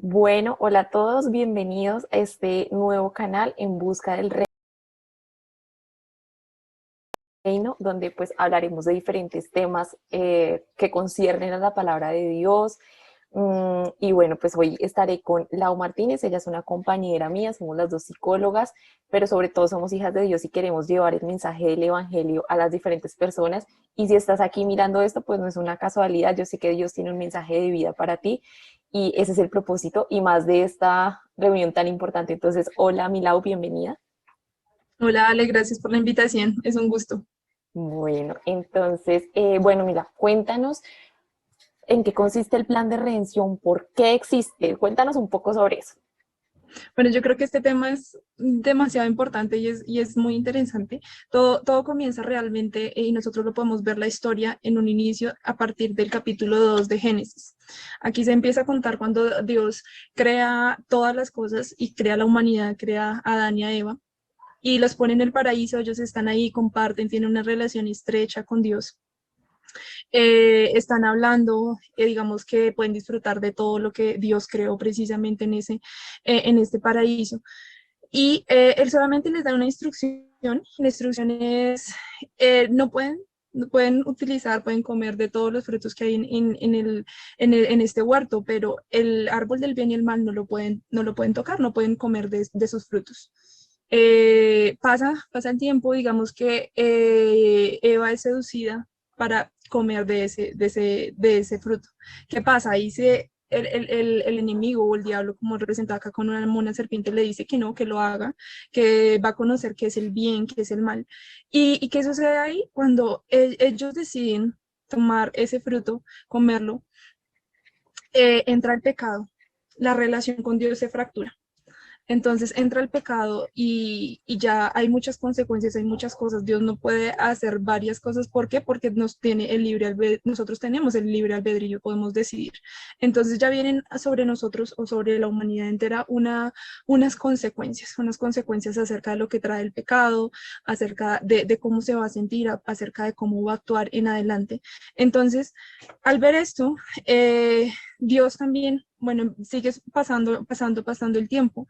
Bueno, hola a todos, bienvenidos a este nuevo canal En Busca del Reino, donde pues hablaremos de diferentes temas que conciernen a la palabra de Dios. Y bueno, pues hoy estaré con Lau Martínez, ella es una compañera mía, somos las dos psicólogas, pero sobre todo somos hijas de Dios y queremos llevar el mensaje del Evangelio a las diferentes personas. Y si estás aquí mirando esto, pues no es una casualidad, yo sé que Dios tiene un mensaje de vida para ti y ese es el propósito y más de esta reunión tan importante. Entonces, hola, mi Lau, bienvenida. Hola Ale, gracias por la invitación, es un gusto. Bueno, entonces, bueno, mira, cuéntanos en qué consiste el plan de redención, por qué existe, cuéntanos un poco sobre eso. Bueno, yo creo que este tema es demasiado importante y es muy interesante. Todo comienza realmente y nosotros lo podemos ver la historia en un inicio a partir del capítulo 2 de Génesis. Aquí se empieza a contar cuando Dios crea todas las cosas y crea la humanidad, crea a Adán y a Eva y los pone en el paraíso, ellos están ahí, comparten, tienen una relación estrecha con Dios. Están hablando, digamos que pueden disfrutar de todo lo que Dios creó precisamente en este paraíso. Y él solamente les da una instrucción. La instrucción es, no pueden utilizar, pueden comer de todos los frutos que hay en este huerto, pero el árbol del bien y el mal no lo pueden tocar, no pueden comer de sus frutos. Pasa el tiempo, digamos que Eva es seducida para comer de ese fruto. ¿Qué pasa? Ahí el enemigo o el diablo, como representado acá con una mona serpiente, le dice que no, que lo haga, que va a conocer qué es el bien, qué es el mal. ¿Y qué sucede ahí? Cuando ellos deciden tomar ese fruto, comerlo, entra el pecado, la relación con Dios se fractura. Entonces entra el pecado y ya hay muchas consecuencias, hay muchas cosas. Dios no puede hacer varias cosas. ¿Por qué? Porque nosotros tenemos el libre albedrío, podemos decidir. Entonces ya vienen sobre nosotros o sobre la humanidad entera unas consecuencias acerca de lo que trae el pecado, acerca de cómo se va a sentir, acerca de cómo va a actuar en adelante. Entonces, al ver esto, Dios también, bueno, sigue pasando el tiempo.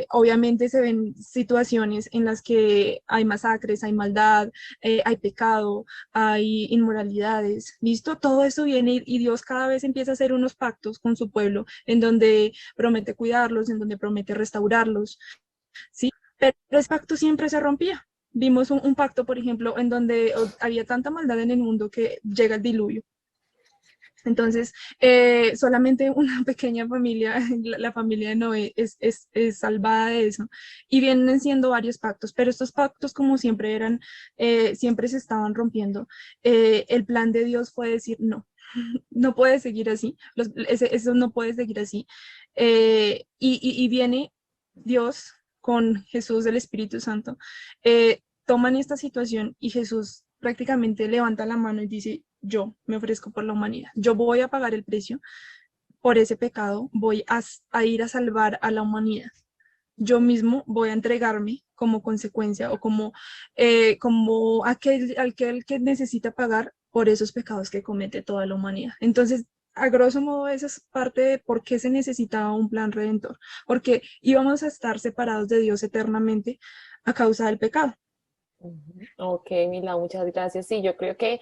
Obviamente se ven situaciones en las que hay masacres, hay maldad, hay pecado, hay inmoralidades, ¿listo? Todo eso viene y Dios cada vez empieza a hacer unos pactos con su pueblo en donde promete cuidarlos, en donde promete restaurarlos, ¿sí? Pero ese pacto siempre se rompía. Vimos un pacto, por ejemplo, en donde había tanta maldad en el mundo que llega el diluvio. Entonces, solamente una pequeña familia, la familia de Noé, es salvada de eso. Y vienen siendo varios pactos, pero estos pactos, como siempre eran, siempre se estaban rompiendo. El plan de Dios fue decir, no, no puede seguir así, eso no puede seguir así. Y viene Dios con Jesús, el Espíritu Santo, toman esta situación y Jesús prácticamente levanta la mano y dice, yo me ofrezco por la humanidad, yo voy a pagar el precio por ese pecado, voy a ir a salvar a la humanidad. Yo mismo voy a entregarme como consecuencia o como aquel que necesita pagar por esos pecados que comete toda la humanidad. Entonces, a grosso modo, esa es parte de por qué se necesitaba un plan redentor, porque íbamos a estar separados de Dios eternamente a causa del pecado. Ok, Mila, muchas gracias. Sí, yo creo que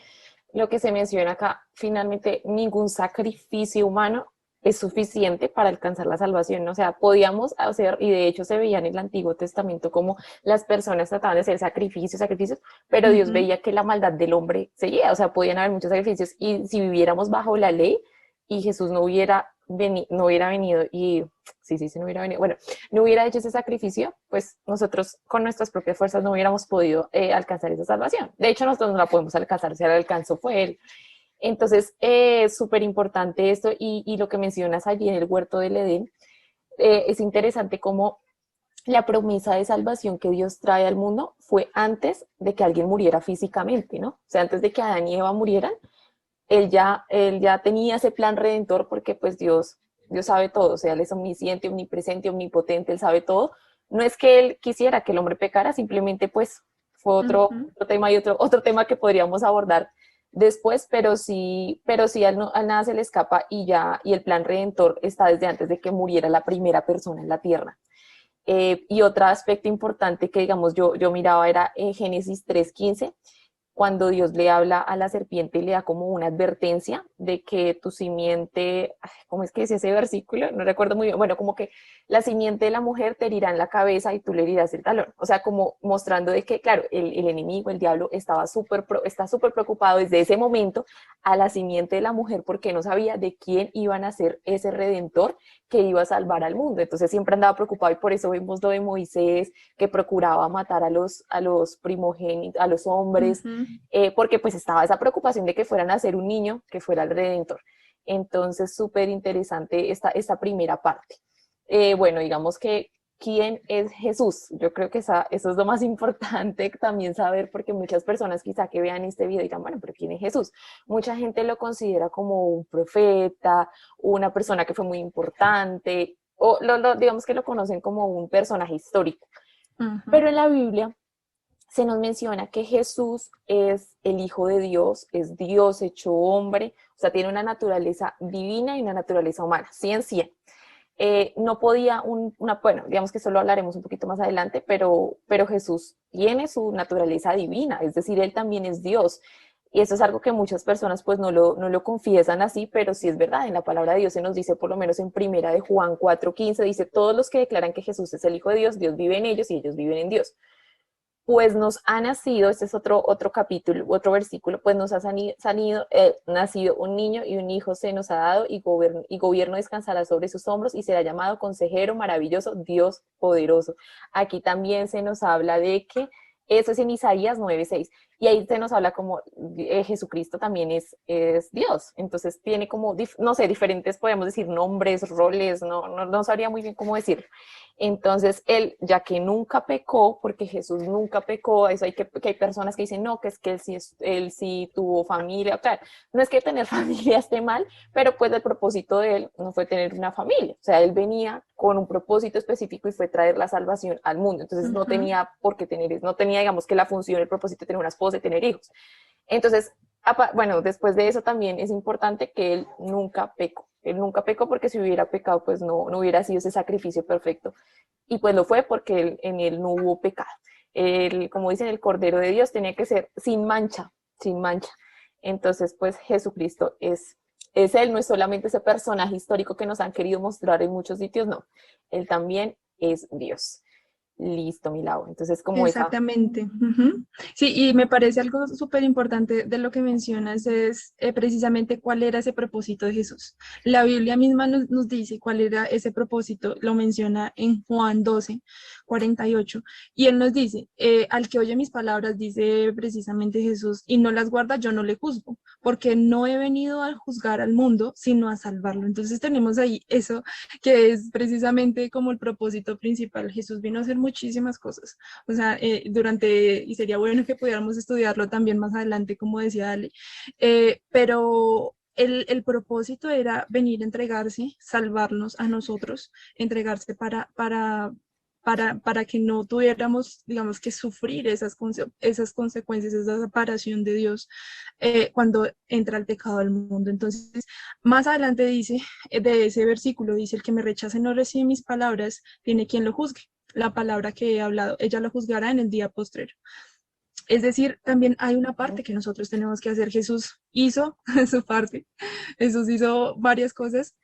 lo que se menciona acá, finalmente ningún sacrificio humano es suficiente para alcanzar la salvación, ¿no? O sea, podíamos hacer, y de hecho se veía en el Antiguo Testamento como las personas trataban de hacer sacrificios, sacrificios, pero Dios Ujú. veía que la maldad del hombre seguía, o sea, podían haber muchos sacrificios, y si viviéramos bajo la ley y Jesús no hubiera venido y, sí, sí, sí, no hubiera venido, bueno, no hubiera hecho ese sacrificio, pues nosotros con nuestras propias fuerzas no hubiéramos podido alcanzar esa salvación. De hecho, nosotros no la podemos alcanzar, si la alcanzó fue Él. Entonces, súper importante esto y lo que mencionas allí en el huerto del Edén, es interesante cómo la promesa de salvación que Dios trae al mundo fue antes de que alguien muriera físicamente, ¿no? O sea, antes de que Adán y Eva murieran, él ya tenía ese plan redentor porque pues Dios sabe todo, o sea, Él es omnisciente, omnipresente, omnipotente, Él sabe todo. No es que Él quisiera que el hombre pecara, simplemente pues fue otro, Ujú. otro tema y otro tema que podríamos abordar después, pero sí al nada se le escapa y ya, y el plan redentor está desde antes de que muriera la primera persona en la tierra. Y otro aspecto importante que, digamos, yo miraba era Génesis 3:15, cuando Dios le habla a la serpiente y le da como una advertencia de que tu simiente, ¿cómo es que es ese versículo? No recuerdo muy bien, bueno, como que la simiente de la mujer te herirá en la cabeza y tú le herirás el talón. O sea, como mostrando de que, claro, el enemigo, el diablo, está súper preocupado desde ese momento a la simiente de la mujer porque no sabía de quién iban a ser ese redentor que iba a salvar al mundo. Entonces siempre andaba preocupado y por eso vemos lo de Moisés, que procuraba matar a los primogénitos, a los hombres, Ujú. porque pues estaba esa preocupación de que fueran a ser un niño que fuera el redentor. Entonces, súper interesante esta primera parte. Bueno, digamos que, ¿quién es Jesús? Yo creo que eso es lo más importante también saber, porque muchas personas quizá que vean este video digan, bueno, pero ¿quién es Jesús? Mucha gente lo considera como un profeta, una persona que fue muy importante, o digamos que lo conocen como un personaje histórico. Ujú. Pero en la Biblia se nos menciona que Jesús es el Hijo de Dios, es Dios hecho hombre, o sea, tiene una naturaleza divina y una naturaleza humana, 100. No podía, bueno, digamos que eso lo hablaremos un poquito más adelante, pero Jesús tiene su naturaleza divina, es decir, Él también es Dios. Y eso es algo que muchas personas pues no lo confiesan así, pero sí es verdad, en la palabra de Dios se nos dice, por lo menos en primera de Juan 4:15, dice, todos los que declaran que Jesús es el Hijo de Dios, Dios vive en ellos y ellos viven en Dios. Pues nos ha nacido, este es otro capítulo, otro versículo, pues nos ha nacido un niño y un hijo se nos ha dado y gobierno descansará sobre sus hombros y será llamado consejero maravilloso, Dios poderoso. Aquí también se nos habla de que, eso es en Isaías 9:6, y ahí se nos habla como Jesucristo también es Dios, entonces tiene como, no sé, diferentes, podemos decir, nombres, roles, no sabría muy bien cómo decirlo. Entonces, él, ya que nunca pecó, porque Jesús nunca pecó, eso que hay personas que dicen, no, que es que él sí tuvo familia, claro, no es que tener familia esté mal, pero pues el propósito de él no fue tener una familia, o sea, él venía con un propósito específico y fue traer la salvación al mundo, entonces no Ujú. tenía por qué no tenía, digamos, que la función, el propósito de tener una esposa y tener hijos. Entonces, bueno, después de eso también es importante que él nunca pecó. Él nunca pecó porque si hubiera pecado, pues no hubiera sido ese sacrificio perfecto. Y pues lo fue porque en él no hubo pecado. Como dicen, el Cordero de Dios tenía que ser sin mancha, sin mancha. Entonces, pues Jesucristo es él, no es solamente ese personaje histórico que nos han querido mostrar en muchos sitios, no. Él también es Dios. Listo, mi Lau. Entonces, como esa. Exactamente. Ujú. Sí, y me parece algo súper importante de lo que mencionas es precisamente cuál era ese propósito de Jesús. La Biblia misma nos dice cuál era ese propósito, lo menciona en Juan 12:48, y él nos dice, al que oye mis palabras, dice precisamente Jesús, y no las guarda, yo no le juzgo, porque no he venido a juzgar al mundo, sino a salvarlo. Entonces tenemos ahí eso que es precisamente como el propósito principal. Jesús vino a hacer muchísimas cosas, o sea, y sería bueno que pudiéramos estudiarlo también más adelante, como decía Ale, pero el propósito era venir a entregarse, salvarnos a nosotros, entregarse para que no tuviéramos, digamos, que sufrir esas consecuencias, esa separación de Dios cuando entra el pecado al mundo. Entonces, más adelante dice, de ese versículo, dice, el que me rechace no recibe mis palabras, tiene quien lo juzgue. La palabra que he hablado, ella lo juzgará en el día postrero. Es decir, también hay una parte que nosotros tenemos que hacer. Jesús hizo su parte, Jesús hizo varias cosas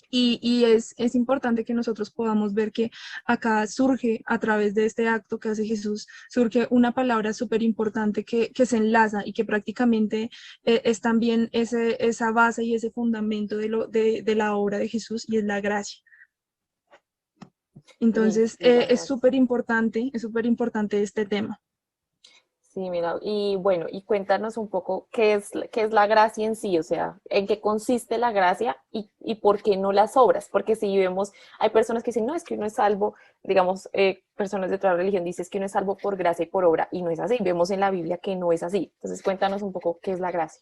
y es importante que nosotros podamos ver que acá surge, a través de este acto que hace Jesús, surge una palabra súper importante que se enlaza y que prácticamente es también esa base y ese fundamento de la obra de Jesús, y es la gracia. Y Entonces, sí, la gracia. es súper importante este tema. Sí, mira, y bueno, y cuéntanos un poco qué es la gracia en sí, o sea, en qué consiste la gracia y por qué no las obras, porque si vemos, hay personas que dicen, no, es que uno es salvo, digamos, personas de otra religión dicen es que uno es salvo por gracia y por obra, y no es así, vemos en la Biblia que no es así, entonces cuéntanos un poco qué es la gracia.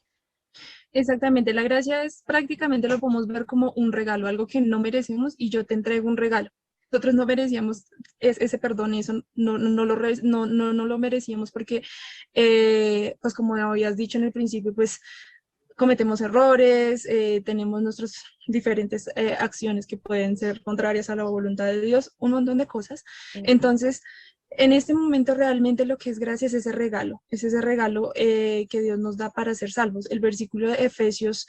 Exactamente, la gracia es prácticamente lo podemos ver como un regalo, algo que no merecemos y yo te entrego un regalo. nosotros no merecíamos ese perdón, eso no lo merecíamos porque, pues como habías dicho en el principio, pues cometemos errores, tenemos nuestras diferentes acciones que pueden ser contrarias a la voluntad de Dios, un montón de cosas. Ujú. Entonces, en este momento realmente lo que es gracia es ese regalo que Dios nos da para ser salvos. El versículo de Efesios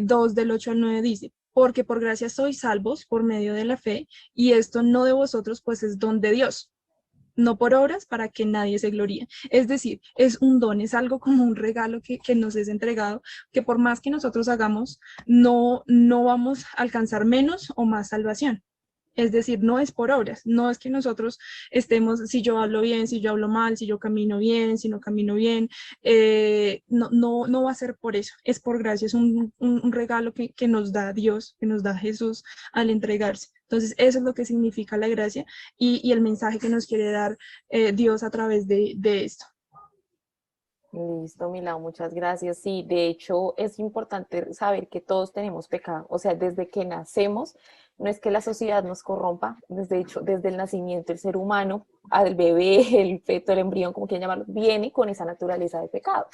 2 del 8 al 9 dice, porque por gracia sois salvos por medio de la fe, y esto no de vosotros, pues es don de Dios, no por obras para que nadie se gloríe. Es decir, es un don, es algo como un regalo que nos es entregado, que por más que nosotros hagamos, no vamos a alcanzar menos o más salvación. Es decir, no es por obras, no es que nosotros estemos, si yo hablo bien, si yo hablo mal, si yo camino bien, si no camino bien, no va a ser por eso, es por gracia, es un regalo que nos da Dios, que nos da Jesús al entregarse. Entonces, eso es lo que significa la gracia y el mensaje que nos quiere dar Dios a través de esto. Listo, Milao, muchas gracias. Sí, de hecho es importante saber que todos tenemos pecado. O sea, desde que nacemos, no es que la sociedad nos corrompa, desde hecho, desde el nacimiento el ser humano, al bebé, el feto, el embrión, como quieran llamarlo, viene con esa naturaleza de pecado.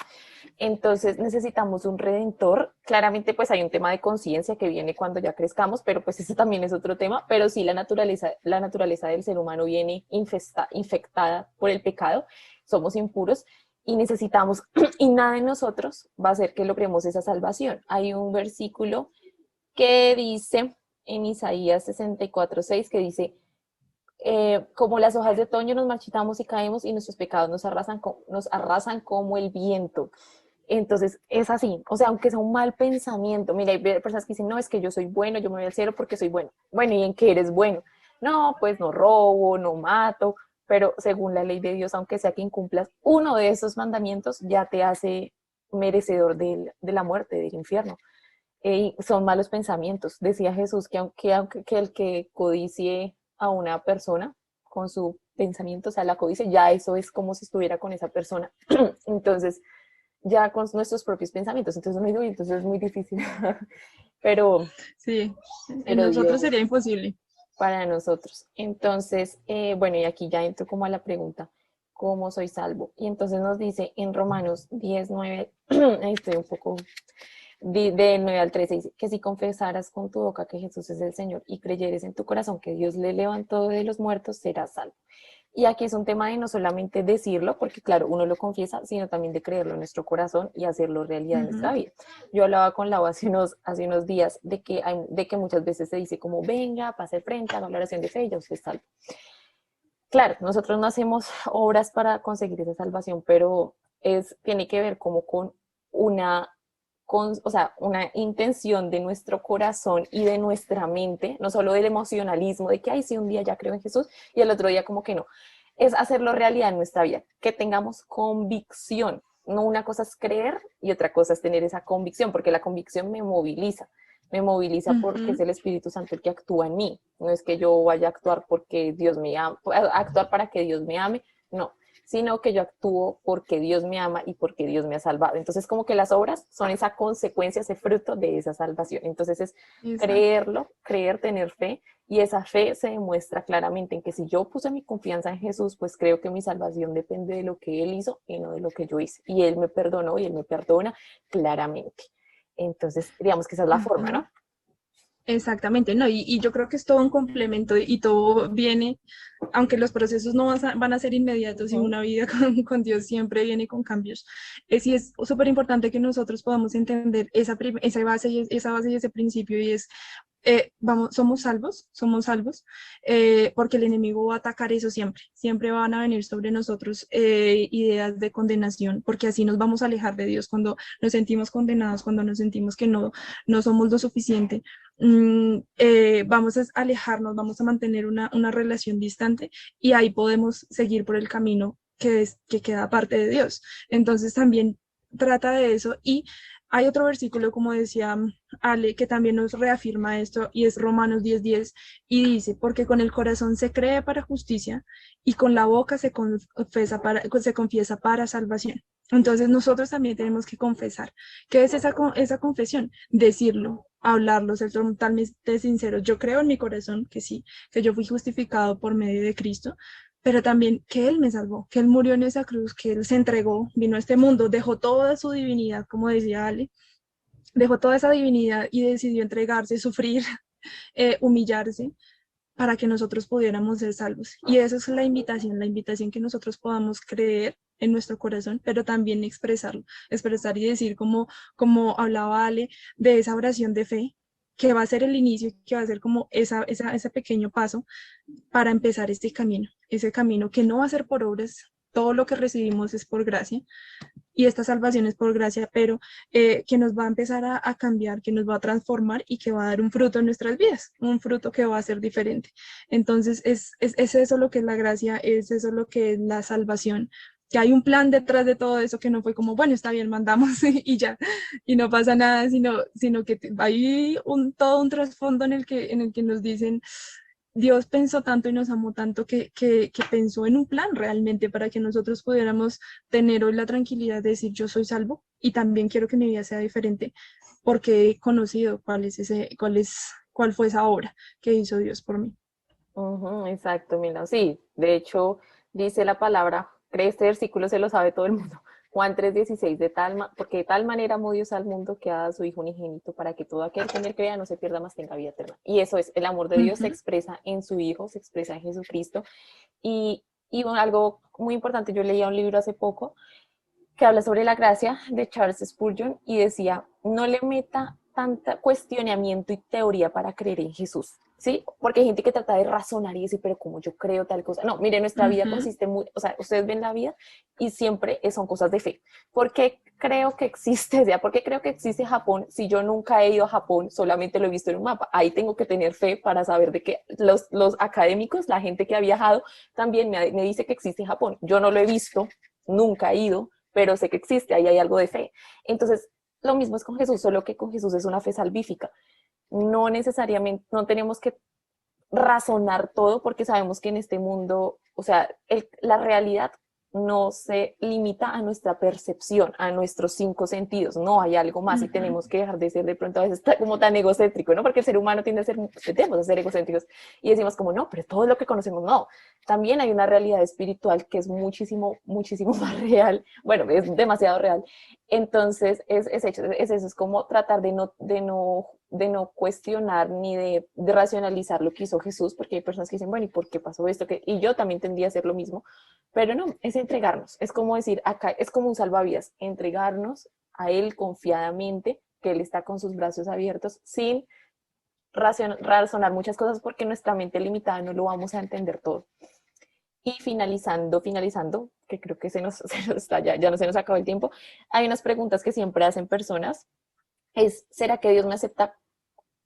Entonces necesitamos un redentor. Claramente pues hay un tema de conciencia que viene cuando ya crezcamos, pero pues eso también es otro tema, pero sí la naturaleza del ser humano viene infectada por el pecado, somos impuros y necesitamos, y nada en nosotros va a hacer que logremos esa salvación. Hay un versículo que dice en Isaías 64:6 que dice, como las hojas de otoño nos marchitamos y caemos y nuestros pecados nos arrasan como el viento. Entonces es así, o sea, aunque sea un mal pensamiento, mira, hay personas que dicen, no, es que yo soy bueno, yo me voy al cielo porque soy bueno. Bueno, ¿y en qué eres bueno? No, pues no robo, no mato, pero según la ley de Dios, aunque sea que incumplas uno de esos mandamientos, ya te hace merecedor de la muerte, del infierno. Son malos pensamientos. Decía Jesús que el que codicie a una persona con su pensamiento, o sea, la codicia, ya eso es como si estuviera con esa persona. Entonces, ya con nuestros propios pensamientos. Entonces, no, entonces es muy difícil. pero, Sí, en pero nosotros Dios sería imposible. para nosotros. Entonces, bueno, y aquí ya entro como a la pregunta, ¿cómo soy salvo? Y entonces nos dice en Romanos 10:9, ahí estoy un poco de 9 al 13, dice que si confesaras con tu boca que Jesús es el Señor y creyeres en tu corazón que Dios le levantó de los muertos, serás salvo. Y aquí es un tema de no solamente decirlo, porque claro, uno lo confiesa, sino también de creerlo en nuestro corazón y hacerlo realidad en nuestra Ujú. vida. Yo hablaba con Lau hace unos días de que muchas veces se dice como, venga, pase frente a la oración de fe y ya usted es salvo. Claro, nosotros no hacemos obras para conseguir esa salvación, pero tiene que ver como con una, o sea, una intención de nuestro corazón y de nuestra mente, no solo del emocionalismo, de que, ay, sí, un día ya creo en Jesús y el otro día como que no. Es hacerlo realidad en nuestra vida, que tengamos convicción. No, una cosa es creer y otra cosa es tener esa convicción, porque la convicción me moviliza porque es Ujú. el Espíritu Santo el que actúa en mí. No es que yo vaya a actuar porque Dios me ama, actuar para que Dios me ame, no, sino que yo actúo porque Dios me ama y porque Dios me ha salvado. Entonces, como que las obras son esa consecuencia, ese fruto de esa salvación. Entonces, es Exacto. creerlo, creer, tener fe, y esa fe se demuestra claramente en que si yo puse mi confianza en Jesús, pues creo que mi salvación depende de lo que Él hizo y no de lo que yo hice. Y Él me perdonó y Él me perdona claramente. Entonces, digamos que esa es la forma, Ujú. ¿no? Exactamente, no, y yo creo que es todo un complemento y todo viene, aunque los procesos no van a ser inmediatos y Ujú. una vida con Dios siempre viene con cambios. Sí es súper importante que nosotros podamos entender esa base y ese principio y es, somos salvos, porque el enemigo va a atacar eso siempre, siempre van a venir sobre nosotros ideas de condenación, porque así nos vamos a alejar de Dios cuando nos sentimos condenados, cuando nos sentimos que no somos lo suficiente. Vamos a alejarnos, vamos a mantener una relación distante y ahí podemos seguir por el camino que queda parte de Dios. Entonces también trata de eso y hay otro versículo, como decía Ale, que también nos reafirma esto y es Romanos 10:10 y dice, porque con el corazón se cree para justicia y con la boca se confiesa para salvación. Entonces nosotros también tenemos que confesar. ¿Qué es esa confesión? Decirlo. hablarlo, ser totalmente sinceros. Yo creo en mi corazón que sí, que yo fui justificado por medio de Cristo, pero también que Él me salvó, que Él murió en esa cruz, que Él se entregó, vino a este mundo, dejó toda su divinidad, como decía Ale, dejó toda esa divinidad y decidió entregarse, sufrir, humillarse para que nosotros pudiéramos ser salvos. Y esa es la invitación que nosotros podamos creer en nuestro corazón, pero también expresarlo, expresar y decir como hablaba Ale, de esa oración de fe, que va a ser el inicio, que va a ser como ese pequeño paso para empezar este camino, ese camino que no va a ser por obras, todo lo que recibimos es por gracia, y esta salvación es por gracia, pero que nos va a empezar a cambiar, que nos va a transformar y que va a dar un fruto en nuestras vidas, un fruto que va a ser diferente. Entonces, es eso lo que es la gracia, es eso lo que es la salvación, que hay un plan detrás de todo eso que no fue como, bueno, está bien, mandamos y ya, y no pasa nada, sino que hay todo un trasfondo en el que nos dicen, Dios pensó tanto y nos amó tanto que pensó en un plan realmente para que nosotros pudiéramos tener hoy la tranquilidad de decir yo soy salvo y también quiero que mi vida sea diferente porque he conocido cuál fue esa obra que hizo Dios por mí. Ujú, exacto, mira, sí, de hecho dice la palabra, cree este versículo se lo sabe todo el mundo. Juan 3:16, porque de tal manera amó Dios al mundo que ha dado a su Hijo unigénito para que todo aquel que en él crea no se pierda más tenga vida eterna. Y eso es, el amor de Dios se Ujú. expresa en su Hijo, se expresa en Jesucristo. Y bueno, algo muy importante, yo leía un libro hace poco que habla sobre la gracia de Charles Spurgeon y decía, no le meta tanta cuestionamiento y teoría para creer en Jesús, ¿sí? Porque hay gente que trata de razonar y decir, pero como yo creo tal cosa. No, mire, nuestra vida Ujú. consiste muy, o sea, ustedes ven la vida y siempre son cosas de fe. ¿Por qué creo que existe, o sea, por qué creo que existe Japón si yo nunca he ido a Japón, solamente lo he visto en un mapa? Ahí tengo que tener fe para saber de que los académicos, la gente que ha viajado, también me dice que existe Japón. Yo no lo he visto, nunca he ido, pero sé que existe, ahí hay algo de fe. Entonces, lo mismo es con Jesús, solo que con Jesús es una fe salvífica. No necesariamente, no tenemos que razonar todo porque sabemos que en este mundo, o sea, la realidad no se limita a nuestra percepción, a nuestros cinco sentidos, no hay algo más y Ujú. tenemos que dejar de ser de pronto a veces como tan egocéntrico, ¿no? Porque el ser humano tiende a ser, tendemos a ser egocéntricos y decimos como, no, pero todo lo que conocemos, no. También hay una realidad espiritual que es muchísimo, muchísimo más real, bueno, es demasiado real. Entonces, es eso, es como tratar de no cuestionar ni de racionalizar lo que hizo Jesús, porque hay personas que dicen, bueno, ¿y por qué pasó esto? Y yo también tendría a hacer lo mismo, pero no, es entregarnos, es como decir, acá es como un salvavidas, entregarnos a Él confiadamente, que Él está con sus brazos abiertos, sin razonar muchas cosas, porque nuestra mente limitada no lo vamos a entender todo. Y finalizando, que creo que se nos está, ya no se nos acabó el tiempo, hay unas preguntas que siempre hacen personas, ¿será que Dios me acepta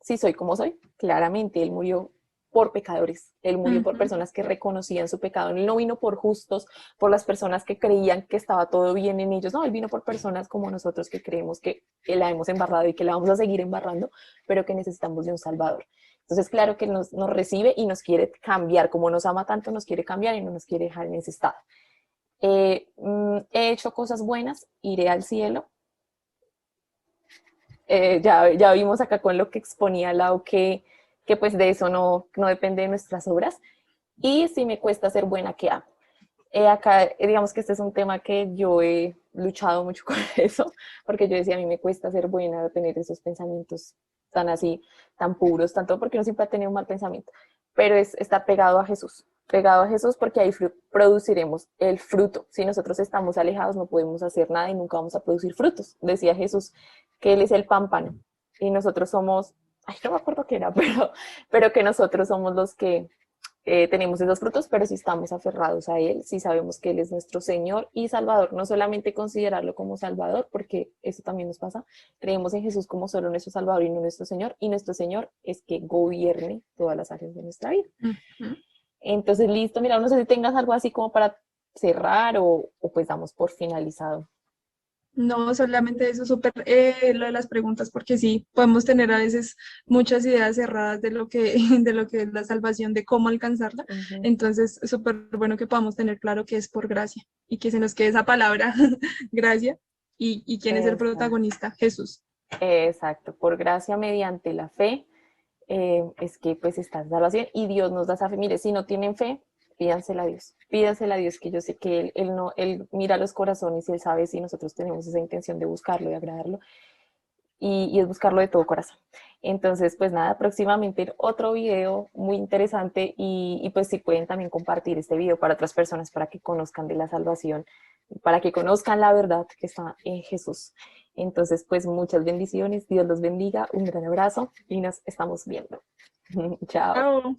si soy como soy? Claramente, Él murió por pecadores, Él murió por Ujú. personas que reconocían su pecado, Él no vino por justos, por las personas que creían que estaba todo bien en ellos, no, Él vino por personas como nosotros que creemos que la hemos embarrado y que la vamos a seguir embarrando, pero que necesitamos de un Salvador. Entonces, claro que Él nos recibe y nos quiere cambiar, como nos ama tanto, nos quiere cambiar y no nos quiere dejar en ese estado. He hecho cosas buenas, iré al cielo. Ya vimos acá con lo que exponía Lau que pues de eso no depende de nuestras obras. Y si me cuesta ser buena, ¿qué hago? Acá, digamos que este es un tema que yo he luchado mucho con eso, porque yo decía, a mí me cuesta ser buena, tener esos pensamientos tan así, tan puros, tanto porque no siempre ha tenido un mal pensamiento, pero es estar pegado a Jesús porque ahí produciremos el fruto. Si nosotros estamos alejados no podemos hacer nada y nunca vamos a producir frutos. Decía Jesús que Él es el pámpano y nosotros somos, ay, no me acuerdo qué era, pero que nosotros somos los que tenemos esos frutos, pero si estamos aferrados a Él, si sabemos que Él es nuestro Señor y Salvador, no solamente considerarlo como Salvador, porque eso también nos pasa, creemos en Jesús como solo nuestro Salvador y no nuestro Señor, y nuestro Señor es que gobierne todas las áreas de nuestra vida. Ujú. Entonces, listo, mira, no sé si tengas algo así como para cerrar o pues damos por finalizado. No, solamente eso, súper lo de las preguntas, porque sí, podemos tener a veces muchas ideas cerradas de lo que, de lo que es la salvación, de cómo alcanzarla. Ujú. Entonces, súper bueno que podamos tener claro que es por gracia y que se nos quede esa palabra, gracia, y quién es el Exacto. protagonista, Jesús. Exacto, por gracia mediante la fe, es que pues está en salvación y Dios nos da esa fe. Mire, si no tienen fe, pídansela a Dios, que yo sé que él no, Él mira los corazones y Él sabe si nosotros tenemos esa intención de buscarlo y agradarlo, y es buscarlo de todo corazón. Entonces, pues nada, próximamente otro video muy interesante y pues si pueden también compartir este video para otras personas para que conozcan de la salvación, para que conozcan la verdad que está en Jesús. Entonces, pues muchas bendiciones, Dios los bendiga, un gran abrazo y nos estamos viendo. Chao. Chao.